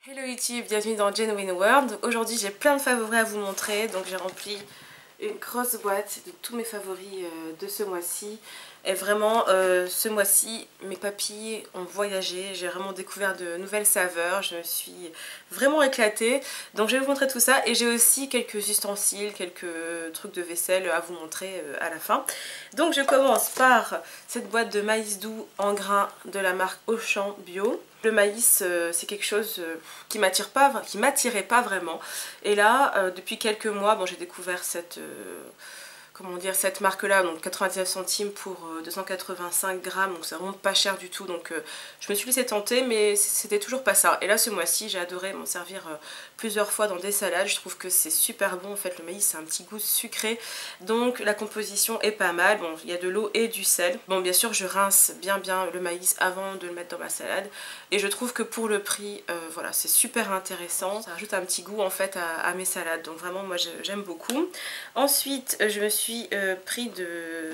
Hello YouTube, bienvenue dans Genuine World. Aujourd'hui j'ai plein de favoris à vous montrer, donc j'ai rempli une grosse boîte de tous mes favoris de ce mois-ci. Et vraiment ce mois-ci mes papilles ont voyagé, j'ai vraiment découvert de nouvelles saveurs, je me suis vraiment éclatée. Donc je vais vous montrer tout ça et j'ai aussi quelques ustensiles, quelques trucs de vaisselle à vous montrer à la fin. Donc je commence par cette boîte de maïs doux en grains de la marque Auchan Bio. Le maïs c'est quelque chose qui m'attirait pas vraiment. Et là depuis quelques mois, bon, j'ai découvert cette cette marque là, donc 99 centimes pour 285 grammes, donc ça vraiment pas cher du tout, donc je me suis laissée tenter mais c'était toujours pas ça. Et là ce mois-ci j'ai adoré m'en servir plusieurs fois dans des salades, je trouve que c'est super bon. En fait le maïs c'est un petit goût sucré, donc la composition est pas mal. Bon, il y a de l'eau et du sel. Bon, bien sûr je rince bien le maïs avant de le mettre dans ma salade et je trouve que pour le prix voilà, c'est super intéressant, ça rajoute un petit goût en fait à mes salades, donc vraiment moi j'aime beaucoup. Ensuite je me suis pris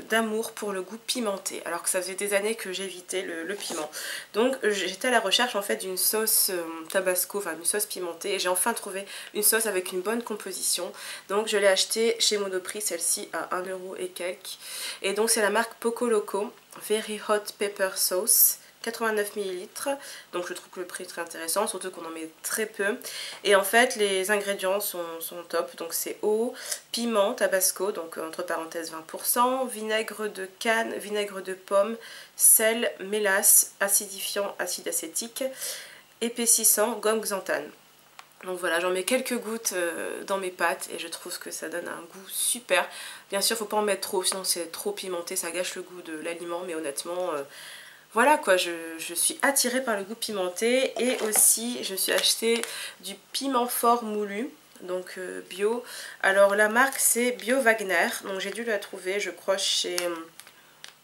d'amour pour le goût pimenté, alors que ça faisait des années que j'évitais le piment. Donc j'étais à la recherche en fait d'une sauce tabasco, enfin une sauce pimentée, et j'ai enfin trouvé une sauce avec une bonne composition. Donc je l'ai achetée chez Monoprix, celle-ci à 1 € et quelques. Et donc c'est la marque Poco Loco Very Hot Pepper Sauce. 89 ml, donc je trouve que le prix est très intéressant, surtout qu'on en met très peu. Et en fait les ingrédients sont top, donc c'est eau, piment, tabasco, donc entre parenthèses 20%, vinaigre de canne, vinaigre de pomme, sel, mélasse, acidifiant, acide acétique, épaississant, gomme xanthane. Donc voilà, j'en mets quelques gouttes dans mes pâtes et je trouve que ça donne un goût super. Bien sûr, faut pas en mettre trop, sinon c'est trop pimenté, ça gâche le goût de l'aliment, mais honnêtement voilà quoi, je suis attirée par le goût pimenté. Et aussi je suis acheté du piment fort moulu, donc bio. Alors la marque c'est Bio Wagner, donc j'ai dû la trouver je crois chez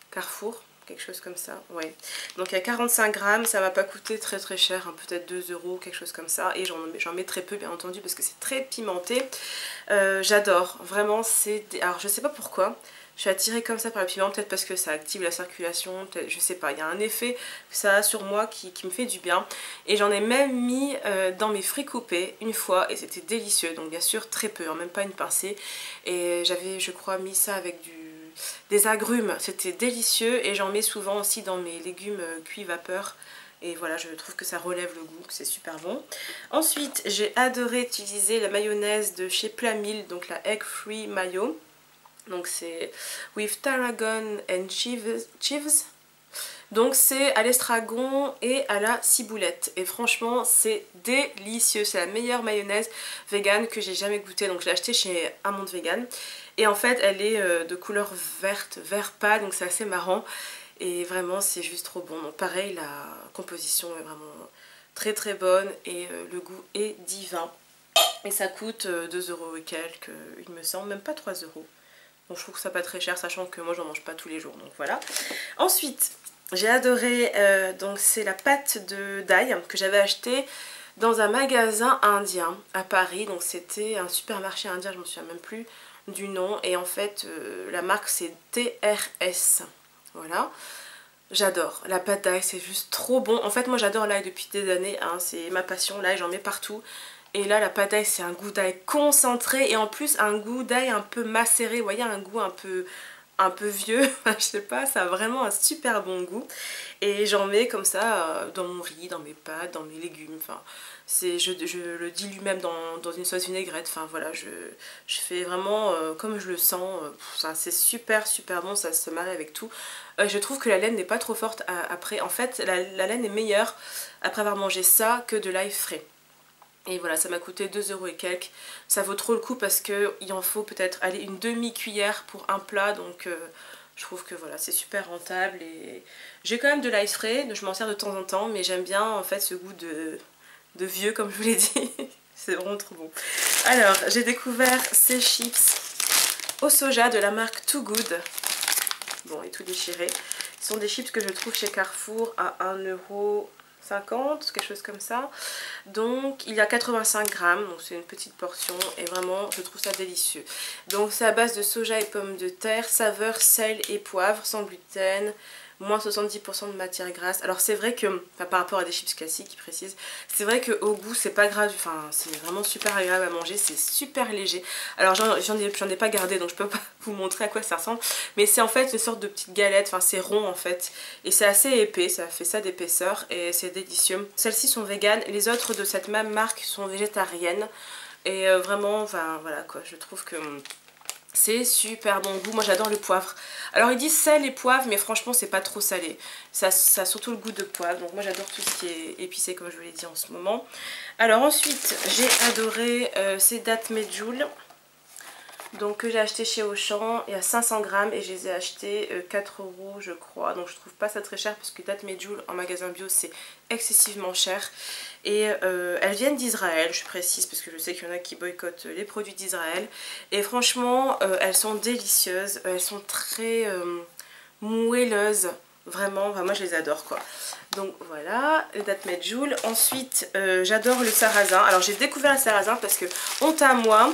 Carrefour, quelque chose comme ça, ouais. Donc il y a 45 grammes, ça m'a pas coûté très cher, hein, peut-être 2 € quelque chose comme ça. Et j'en mets très peu bien entendu parce que c'est très pimenté. J'adore, vraiment c'est... Alors je sais pas pourquoi, je suis attirée comme ça par le piment, peut-être parce que ça active la circulation, je sais pas, il y a un effet que ça a sur moi qui me fait du bien. Et j'en ai même mis dans mes fruits coupés une fois et c'était délicieux, donc bien sûr très peu, hein, même pas une pincée. Et j'avais je crois mis ça avec des agrumes, c'était délicieux. Et j'en mets souvent aussi dans mes légumes cuits vapeur. Et voilà, je trouve que ça relève le goût, que c'est super bon. Ensuite, j'ai adoré utiliser la mayonnaise de chez Plamil, donc la Egg Free Mayo. Donc c'est with tarragon and chives. Donc c'est à l'estragon et à la ciboulette. Et franchement c'est délicieux. C'est la meilleure mayonnaise vegan que j'ai jamais goûtée. Donc je l'ai achetée chez Amande Vegan. Et en fait elle est de couleur verte, vert pâle. Donc c'est assez marrant. Et vraiment c'est juste trop bon. Donc pareil, la composition est vraiment très bonne. Et le goût est divin. Et ça coûte 2 € et quelques, il me semble, même pas 3 €. Donc je trouve que ça pas très cher, sachant que moi j'en mange pas tous les jours, donc voilà. Ensuite j'ai adoré, donc c'est la pâte d'ail que j'avais acheté dans un magasin indien à Paris. Donc c'était un supermarché indien, je me souviens même plus du nom. Et en fait la marque c'est TRS, voilà. J'adore, la pâte d'ail c'est juste trop bon. En fait moi j'adore l'ail depuis des années, hein. C'est ma passion, l'ail j'en mets partout. Et là la pâte d'ail c'est un goût d'ail concentré et en plus un goût d'ail un peu macéré, vous voyez, un goût un peu vieux, je sais pas, ça a vraiment un super bon goût. Et j'en mets comme ça dans mon riz, dans mes pâtes, dans mes légumes, enfin je le dilue même dans une sauce vinaigrette. Enfin voilà, je fais vraiment comme je le sens. C'est super bon, ça se marie avec tout. Je trouve que la laine n'est pas trop forte après. En fait la laine est meilleure après avoir mangé ça que de l'ail frais. Et voilà, ça m'a coûté 2 € et quelques. Ça vaut trop le coup parce qu'il en faut peut-être aller une demi-cuillère pour un plat. Donc je trouve que voilà, c'est super rentable. Et j'ai quand même de l'ail frais, je m'en sers de temps en temps. Mais j'aime bien en fait ce goût de vieux, comme je vous l'ai dit. C'est vraiment trop bon. Alors, j'ai découvert ces chips au soja de la marque Too Good. Bon, et tout déchiré. Ce sont des chips que je trouve chez Carrefour à 1,50 €, quelque chose comme ça. Donc il y a 85 grammes, donc c'est une petite portion et vraiment je trouve ça délicieux. Donc c'est à base de soja et pommes de terre, saveur sel et poivre, sans gluten, moins 70% de matière grasse. Alors c'est vrai que, enfin, par rapport à des chips classiques, ils précisent, c'est vrai qu'au goût c'est pas grave, enfin c'est vraiment super agréable à manger, c'est super léger. Alors j'en ai pas gardé donc je peux pas vous montrer à quoi ça ressemble, mais c'est en fait une sorte de petite galette, enfin c'est rond en fait, et c'est assez épais, ça fait ça d'épaisseur et c'est délicieux. Celles-ci sont véganes, les autres de cette même marque sont végétariennes, et vraiment, enfin voilà quoi, je trouve que c'est super bon goût. Moi j'adore le poivre. Alors ils disent sel et poivre, mais franchement c'est pas trop salé. Ça a surtout le goût de poivre. Donc moi j'adore tout ce qui est épicé comme je vous l'ai dit en ce moment. Alors ensuite j'ai adoré ces dattes Medjool. Donc que j'ai acheté chez Auchan, il y a 500 grammes et je les ai achetés 4 € je crois. Donc je trouve pas ça très cher parce que dattes Medjool en magasin bio c'est excessivement cher. Et elles viennent d'Israël, je précise parce que je sais qu'il y en a qui boycottent les produits d'Israël. Et franchement elles sont délicieuses, elles sont très moelleuses. Vraiment, enfin, moi je les adore quoi. Donc voilà, les dattes Medjool. Ensuite j'adore le sarrasin. Alors j'ai découvert le sarrasin parce que honte à moi,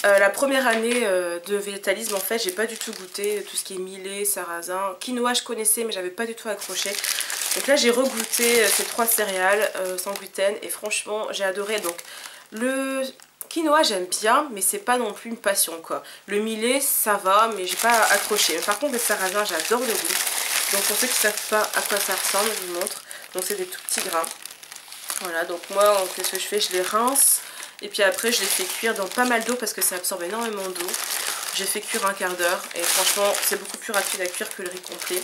la première année de végétalisme en fait j'ai pas du tout goûté tout ce qui est millet, sarrasin, quinoa je connaissais mais j'avais pas du tout accroché. Donc là j'ai regoûté ces 3 céréales sans gluten et franchement j'ai adoré. Donc le quinoa j'aime bien mais c'est pas non plus une passion quoi. Le millet ça va mais j'ai pas accroché. Par contre le sarrasin j'adore le goût. Donc pour ceux qui savent pas à quoi ça ressemble je vous montre. Donc c'est des tout petits grains. Voilà, donc moi qu'est-ce que je fais? Je les rince. Et puis après je les fais cuire dans pas mal d'eau parce que ça absorbe énormément d'eau. J'ai fait cuire un quart d'heure et franchement c'est beaucoup plus rapide à cuire que le riz complet.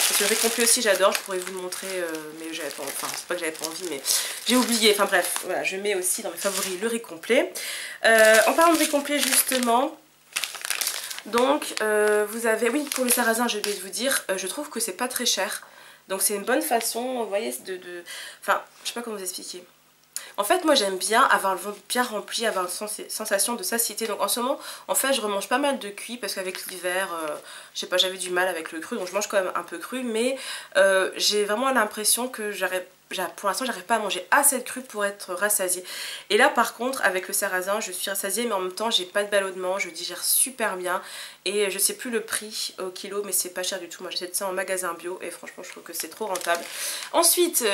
Parce que le riz complet aussi j'adore, je pourrais vous le montrer mais j'avais pas, enfin c'est pas que j'avais pas envie mais j'ai oublié. Enfin bref, voilà, je mets aussi dans mes favoris le riz complet. En parlant de riz complet justement, donc vous avez, oui pour le sarrasin je vais vous dire, je trouve que c'est pas très cher. Donc c'est une bonne façon, vous voyez, enfin je sais pas comment vous expliquer. En fait moi j'aime bien avoir le ventre bien rempli, avoir une sensation de satiété. Donc en ce moment en fait je remange pas mal de cuit parce qu'avec l'hiver je sais pas, j'avais du mal avec le cru donc je mange quand même un peu cru. Mais j'ai vraiment l'impression que pour l'instant j'arrive pas à manger assez de cru pour être rassasiée. Et là par contre avec le sarrasin je suis rassasiée mais en même temps j'ai pas de ballonnement, je digère super bien. Et je sais plus le prix au kilo mais c'est pas cher du tout. Moi j'achète ça en magasin bio et franchement je trouve que c'est trop rentable. Ensuite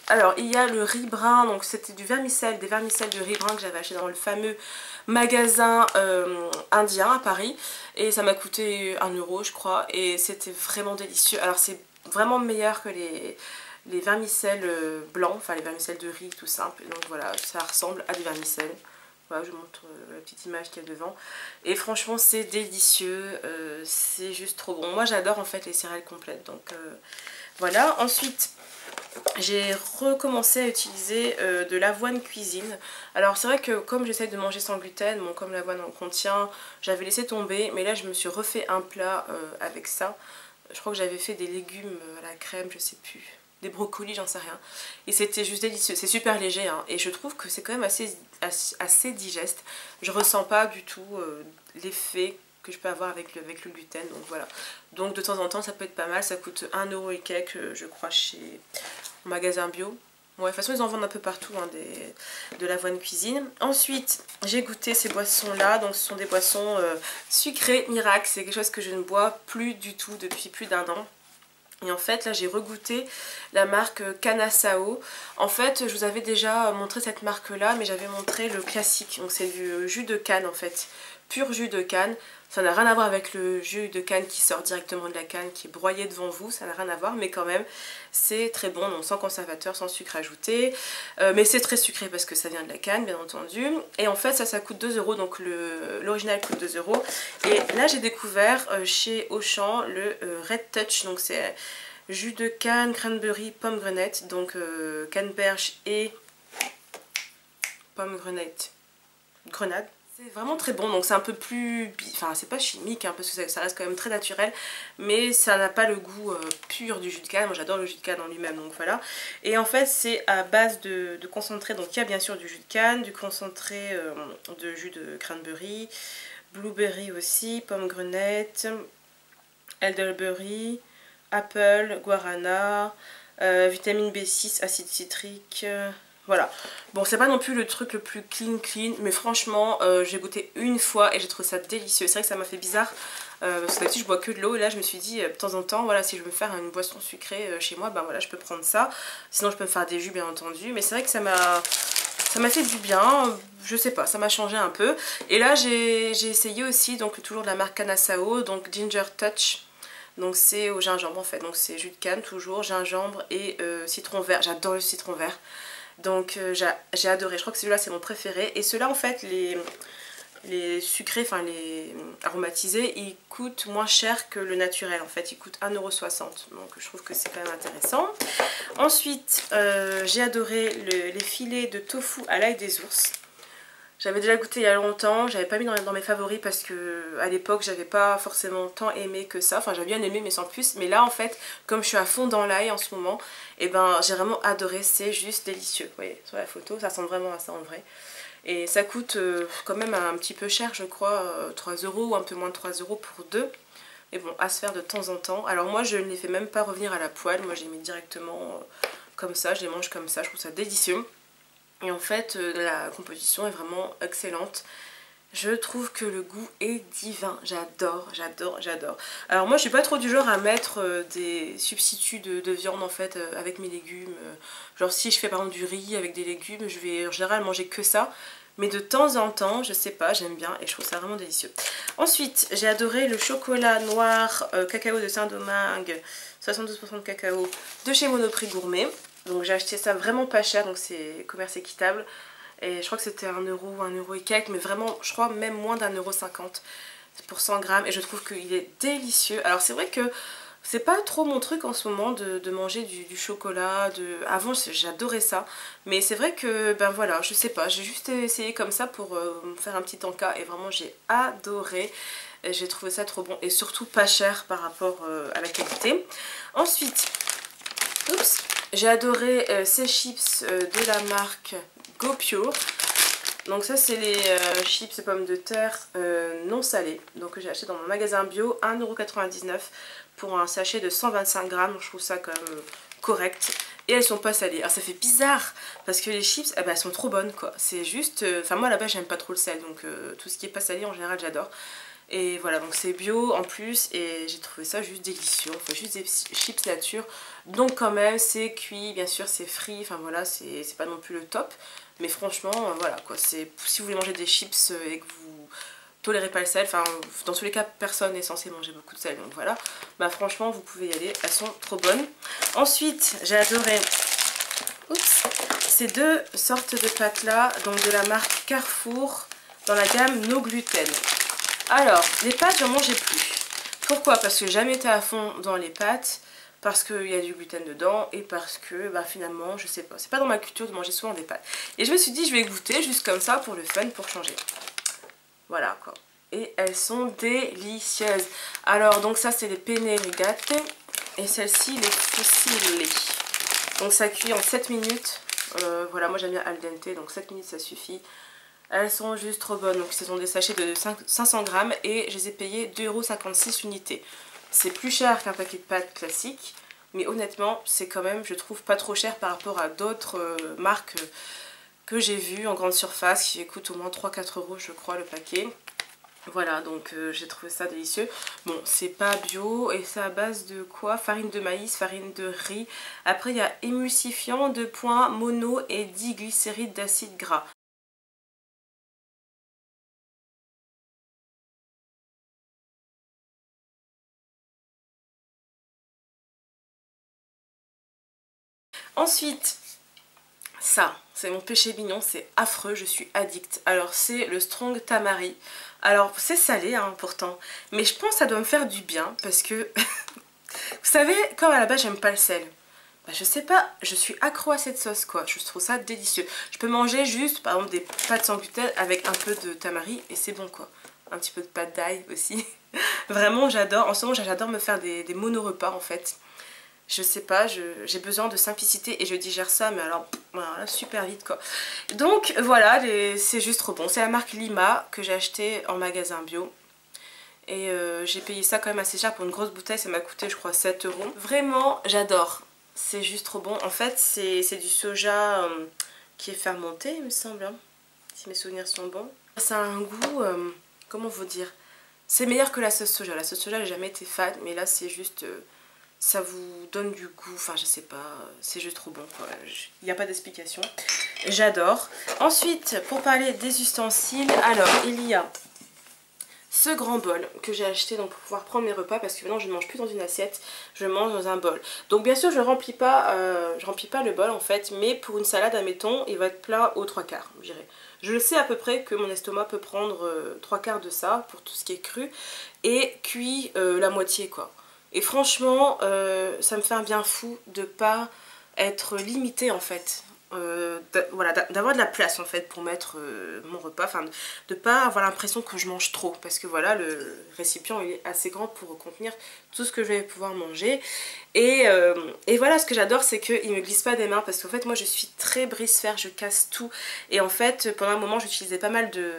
alors il y a le riz brun, donc c'était du vermicelle, des vermicelles de riz brun que j'avais acheté dans le fameux magasin indien à Paris. Et ça m'a coûté 1 € je crois et c'était vraiment délicieux. Alors c'est vraiment meilleur que les vermicelles blancs, enfin les vermicelles de riz tout simple. Donc voilà, ça ressemble à des vermicelles. Voilà, je vous montre la petite image qu'il y a devant. Et franchement c'est délicieux, c'est juste trop bon. Moi j'adore en fait les céréales complètes. Donc voilà, ensuite j'ai recommencé à utiliser de l'avoine cuisine. Alors c'est vrai que comme j'essaie de manger sans gluten, bon, comme l'avoine en contient, j'avais laissé tomber. Mais là je me suis refait un plat avec ça. Je crois que j'avais fait des légumes à la crème, je sais plus. Des brocolis, j'en sais rien. Et c'était juste délicieux. C'est super léger hein, et je trouve que c'est quand même assez digeste. Je ressens pas du tout l'effet que je peux avoir avec le gluten. Donc voilà. Donc de temps en temps ça peut être pas mal. Ça coûte 1 € et quelques je crois chez magasin bio. Ouais, de toute façon ils en vendent un peu partout hein, de l'avoine cuisine. Ensuite j'ai goûté ces boissons là. Donc ce sont des boissons sucrées miracle. C'est quelque chose que je ne bois plus du tout depuis plus d'1 an. Et en fait là j'ai regoûté la marque Canasao. En fait je vous avais déjà montré cette marque là mais j'avais montré le classique. Donc c'est du jus de canne en fait, pur jus de canne. Ça n'a rien à voir avec le jus de canne qui sort directement de la canne, qui est broyé devant vous, ça n'a rien à voir, mais quand même c'est très bon, donc sans conservateur, sans sucre ajouté. Mais c'est très sucré parce que ça vient de la canne bien entendu. Et en fait ça coûte 2 €, donc l'original coûte 2 €. Et là j'ai découvert chez Auchan le Red Touch, donc c'est jus de canne, cranberry, pomme grenette, donc canneberge et pomme grenette, grenade. C'est vraiment très bon, donc c'est un peu plus, enfin c'est pas chimique hein, parce que ça reste quand même très naturel, mais ça n'a pas le goût pur du jus de canne. Moi j'adore le jus de canne en lui-même, donc voilà. Et en fait c'est à base de concentré, donc il y a bien sûr du jus de canne, du concentré de jus de cranberry, blueberry aussi, pomme grenette, elderberry, apple, guarana, vitamine B6, acide citrique... Voilà, bon c'est pas non plus le truc le plus clean mais franchement j'ai goûté une fois et j'ai trouvé ça délicieux. C'est vrai que ça m'a fait bizarre Parce que d'habitude je bois que de l'eau et là je me suis dit de temps en temps voilà, si je veux me faire une boisson sucrée chez moi, ben voilà, je peux prendre ça. Sinon je peux me faire des jus bien entendu, mais c'est vrai que ça m'a fait du bien, je sais pas, ça m'a changé un peu. Et là j'ai essayé aussi, donc toujours de la marque Cannasao, donc Ginger Touch. Donc c'est au gingembre en fait, donc c'est jus de canne toujours, gingembre et citron vert, j'adore le citron vert. Donc j'ai adoré, je crois que celui-là c'est mon préféré. Et ceux-là en fait, les sucrés, enfin les aromatisés, ils coûtent moins cher que le naturel en fait, ils coûtent 1,60 €. Donc je trouve que c'est quand même intéressant. Ensuite j'ai adoré les filets de tofu à l'ail des ours. J'avais déjà goûté il y a longtemps, j'avais pas mis dans mes favoris parce que à l'époque j'avais pas forcément tant aimé que ça, enfin j'avais bien aimé mais sans plus. Mais là en fait, comme je suis à fond dans l'ail en ce moment, et ben j'ai vraiment adoré, c'est juste délicieux. Vous voyez sur la photo, ça ressemble vraiment à ça en vrai. Et ça coûte quand même un petit peu cher, je crois, 3 € ou un peu moins de 3 € pour deux. Mais bon, à se faire de temps en temps. Alors moi je ne les fais même pas revenir à la poêle, moi je les mets directement comme ça, je les mange comme ça, je trouve ça délicieux. Et en fait, la composition est vraiment excellente. Je trouve que le goût est divin. J'adore, j'adore, j'adore. Alors moi, je suis pas trop du genre à mettre des substituts de viande en fait avec mes légumes. Genre si je fais par exemple du riz avec des légumes, je vais en général manger que ça. Mais de temps en temps, je sais pas, j'aime bien et je trouve ça vraiment délicieux. Ensuite, j'ai adoré le chocolat noir cacao de Saint-Domingue, 72% de cacao de chez Monoprix Gourmet. Donc j'ai acheté ça vraiment pas cher, donc c'est commerce équitable. Et je crois que c'était 1 €, 1 € et quelques, mais vraiment, je crois même moins d'1,50 € pour 100 grammes. Et je trouve qu'il est délicieux. Alors c'est vrai que c'est pas trop mon truc en ce moment de manger du chocolat. Avant j'adorais ça. Mais c'est vrai que, ben voilà, je sais pas, j'ai juste essayé comme ça pour me faire un petit encas. Et vraiment j'ai adoré. J'ai trouvé ça trop bon et surtout pas cher par rapport à la qualité. Ensuite, oups, j'ai adoré ces chips de la marque GoPure. Donc ça c'est les chips pommes de terre non salées. Donc j'ai acheté dans mon magasin bio, 1,99 € pour un sachet de 125 grammes. Donc je trouve ça quand même correct. Et elles sont pas salées. Alors ça fait bizarre parce que les chips, eh ben, elles sont trop bonnes quoi. C'est juste, enfin moi là-bas j'aime pas trop le sel. Donc tout ce qui est pas salé en général j'adore. Et voilà, donc c'est bio en plus et j'ai trouvé ça juste délicieux. On fait juste des chips nature. Donc quand même c'est cuit, bien sûr c'est frit, enfin voilà, c'est pas non plus le top. Mais franchement, voilà quoi, si vous voulez manger des chips et que vous tolérez pas le sel, enfin dans tous les cas personne n'est censé manger beaucoup de sel, donc voilà. Bah franchement vous pouvez y aller, elles sont trop bonnes. Ensuite j'ai adoré ces deux sortes de pâtes là, donc de la marque Carrefour dans la gamme No Gluten. Alors, les pâtes, j'en mangeais plus. Pourquoi? Parce que j'ai jamais été à fond dans les pâtes, parce qu'il y a du gluten dedans, et parce que bah, finalement, je sais pas, c'est pas dans ma culture de manger souvent des pâtes. Et je me suis dit, je vais goûter juste comme ça pour le fun, pour changer. Voilà quoi. Et elles sont délicieuses. Alors, donc ça, c'est les penne rigate, et celle-ci, les fusilli. Donc ça cuit en 7 minutes. Voilà, moi j'aime bien al dente, donc 7 minutes ça suffit. Elles sont juste trop bonnes, donc ce sont des sachets de 500 grammes et je les ai payés 2,56 € unité. C'est plus cher qu'un paquet de pâtes classique, mais honnêtement c'est quand même, je trouve, pas trop cher par rapport à d'autres marques que j'ai vues en grande surface qui coûtent au moins 3-4 € je crois le paquet. Voilà, donc j'ai trouvé ça délicieux. Bon, c'est pas bio et c'est à base de quoi? Farine de maïs, farine de riz. Après il y a émulsifiant, 2 points, mono et diglycéride d'acide gras. Ensuite, ça, c'est mon péché mignon, c'est affreux, je suis addict. Alors c'est le Strong Tamari. Alors c'est salé hein, pourtant, mais je pense que ça doit me faire du bien parce que, vous savez, comme à la base j'aime pas le sel. Bah, je sais pas, je suis accro à cette sauce quoi, je trouve ça délicieux. Je peux manger juste par exemple des pâtes sans gluten avec un peu de tamari et c'est bon quoi. Un petit peu de pâte d'ail aussi. Vraiment j'adore, en ce moment j'adore me faire des mono-repas en fait. Je sais pas, j'ai besoin de simplicité et je digère ça, mais alors voilà, super vite quoi. Donc voilà, c'est juste trop bon. C'est la marque Lima que j'ai acheté en magasin bio. Et j'ai payé ça quand même assez cher pour une grosse bouteille, ça m'a coûté je crois 7 €. Vraiment, j'adore. C'est juste trop bon. En fait, c'est du soja qui est fermenté, il me semble, hein, si mes souvenirs sont bons. Ça a un goût, comment vous dire, C'est meilleur que la sauce soja. La sauce soja, j'ai jamais été fan, mais là c'est juste... ça vous donne du goût, enfin je sais pas, c'est juste trop bon quoi. Il n'y a pas d'explication. J'adore. Ensuite, pour parler des ustensiles, alors il y a ce grand bol que j'ai acheté donc pour pouvoir prendre mes repas, parce que maintenant je ne mange plus dans une assiette, je mange dans un bol. Donc bien sûr je remplis pas le bol en fait, mais pour une salade admettons il va être plein aux 3/4 je dirais. Je sais à peu près que mon estomac peut prendre 3/4 de ça pour tout ce qui est cru, et cuit la moitié quoi. Et franchement ça me fait un bien fou de pas être limitée en fait. Voilà, d'avoir de la place en fait pour mettre mon repas, enfin de pas avoir l'impression que je mange trop, parce que voilà, le récipient il est assez grand pour contenir tout ce que je vais pouvoir manger. Et voilà, ce que j'adore c'est qu'il me glisse pas des mains, parce qu'en fait moi je suis très brise-fer, je casse tout, et en fait pendant un moment j'utilisais pas mal de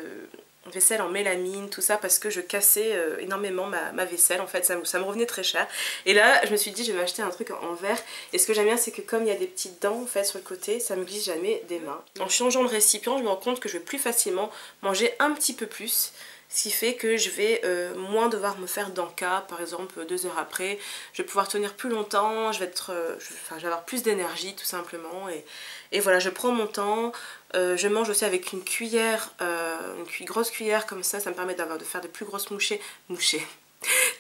vaisselle en mélamine, tout ça, parce que je cassais énormément ma vaisselle, en fait ça me revenait très cher. Et là je me suis dit je vais acheter un truc en verre, et ce que j'aime bien c'est que comme il y a des petites dents en fait sur le côté, ça me glisse jamais des mains. En changeant de récipient je me rends compte que je vais plus facilement manger un petit peu plus, ce qui fait que je vais moins devoir me faire d'encas, par exemple 2 heures après, je vais pouvoir tenir plus longtemps, je vais avoir plus d'énergie tout simplement, et voilà, je prends mon temps. Je mange aussi avec une cuillère, grosse cuillère comme ça me permet de faire de plus grosses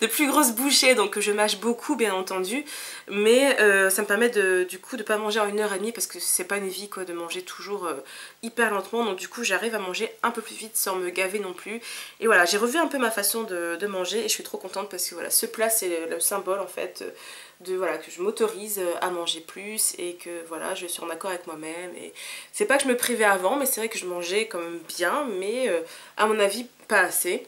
de plus grosses bouchées, donc je mâche beaucoup bien entendu, mais ça me permet du coup de pas manger en 1h30, parce que c'est pas une vie quoi de manger toujours hyper lentement, donc du coup j'arrive à manger un peu plus vite sans me gaver non plus. Et voilà, j'ai revu un peu ma façon de manger, et je suis trop contente, parce que voilà, ce plat c'est le symbole en fait voilà, que je m'autorise à manger plus, et que voilà, je suis en accord avec moi-même. Et c'est pas que je me privais avant, mais c'est vrai que je mangeais quand même bien, mais à mon avis pas assez.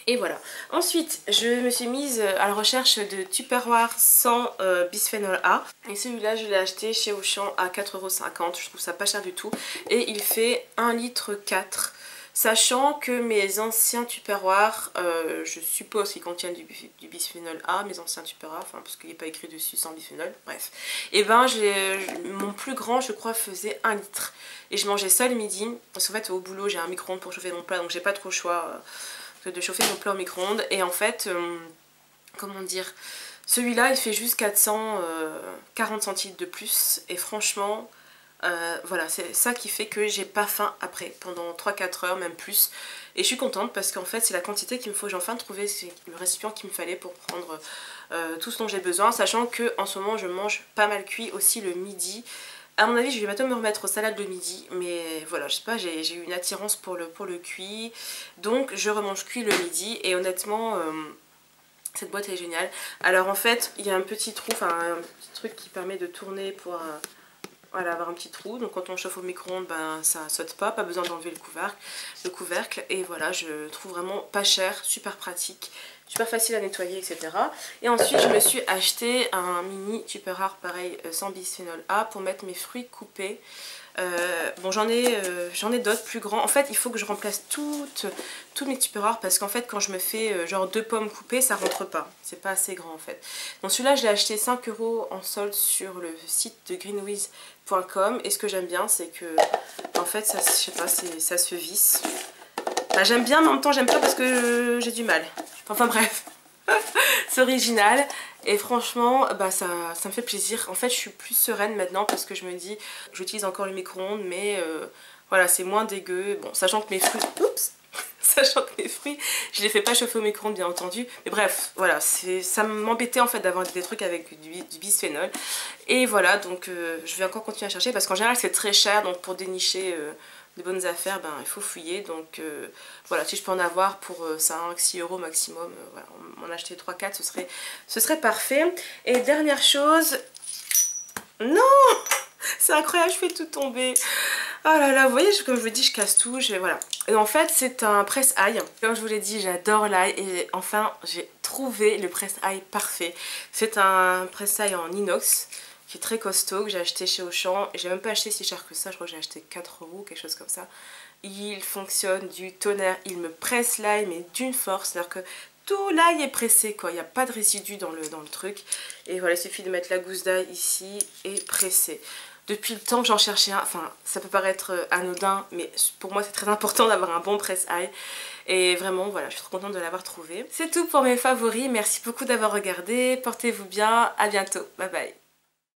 Et voilà. Ensuite, je me suis mise à la recherche de Tupperware sans bisphénol A. Et celui-là, je l'ai acheté chez Auchan à 4,50 €. Je trouve ça pas cher du tout. Et il fait 1,4 litre. Sachant que mes anciens Tupperware, je suppose qu'ils contiennent du bisphénol A, mes anciens Tupperware, enfin parce qu'il n'est pas écrit dessus sans bisphénol, bref. Et ben mon plus grand je crois faisait 1 litre. Et je mangeais ça le midi, parce qu'en fait au boulot j'ai un micro-ondes pour chauffer mon plat, donc j'ai pas trop le choix que de chauffer mon plat au micro-ondes. Et en fait, comment dire, celui-là il fait juste 440 centilitres de plus, et franchement... voilà, c'est ça qui fait que j'ai pas faim après pendant 3-4 heures, même plus. Et je suis contente parce qu'en fait c'est la quantité qu'il me faut. J'ai enfin trouvé le récipient qu'il me fallait pour prendre tout ce dont j'ai besoin, sachant que en ce moment je mange pas mal cuit aussi le midi. À mon avis je vais bientôt me remettre aux salades le midi, mais voilà, je sais pas, j'ai eu une attirance pour le cuit, donc je remange cuit le midi. Et honnêtement cette boîte est géniale. Alors en fait il y a un petit trou, enfin un petit truc qui permet de tourner pour... voilà, avoir un petit trou, donc quand on chauffe au micro-ondes, ben, ça saute pas besoin d'enlever le couvercle. Et voilà, je trouve vraiment pas cher, super pratique, super facile à nettoyer, etc. Et ensuite je me suis acheté un mini Tupperware pareil sans bisphénol A pour mettre mes fruits coupés. Bon, j'en ai d'autres plus grands. En fait il faut que je remplace tous mes Tupperware, parce qu'en fait quand je me fais genre 2 pommes coupées, ça rentre pas, c'est pas assez grand en fait. Donc celui-là je l'ai acheté 5 € en solde sur le site de greenwiz.com, et ce que j'aime bien c'est que en fait ça, je sais pas, ça se visse. Bah, j'aime bien, mais en même temps j'aime pas parce que j'ai du mal, enfin bref. C'est original, et franchement bah ça me fait plaisir. En fait je suis plus sereine maintenant, parce que je me dis j'utilise encore le micro-ondes, mais voilà, c'est moins dégueu. Bon, sachant que mes fruits, oups, sachant que mes fruits je les fais pas chauffer au micro-ondes bien entendu, mais bref voilà, ça m'embêtait en fait d'avoir des trucs avec du bisphénol. Et voilà, donc je vais encore continuer à chercher, parce qu'en général c'est très cher, donc pour dénicher de bonnes affaires, ben, il faut fouiller. Donc voilà, si je peux en avoir pour 5-6 € maximum, voilà, m'en acheter 3-4, ce serait parfait. Et dernière chose, non, c'est incroyable, je fais tout tomber. Oh là là, vous voyez, comme je vous dis, je casse tout, voilà. Et en fait c'est un presse-ail, comme je vous l'ai dit j'adore l'ail, et enfin j'ai trouvé le presse-ail parfait. C'est un presse-ail en inox qui est très costaud, que j'ai acheté chez Auchan, et j'ai même pas acheté si cher que ça, je crois que j'ai acheté 4 €, quelque chose comme ça. Il fonctionne du tonnerre, il me presse l'ail mais d'une force, c'est à dire que tout l'ail est pressé quoi, il n'y a pas de résidus dans le truc. Et voilà, il suffit de mettre la gousse d'ail ici et presser. Depuis le temps que j'en cherchais un, enfin ça peut paraître anodin, mais pour moi c'est très important d'avoir un bon presse-ail. Et vraiment voilà, je suis trop contente de l'avoir trouvé. C'est tout pour mes favoris, merci beaucoup d'avoir regardé, portez-vous bien, à bientôt, bye bye.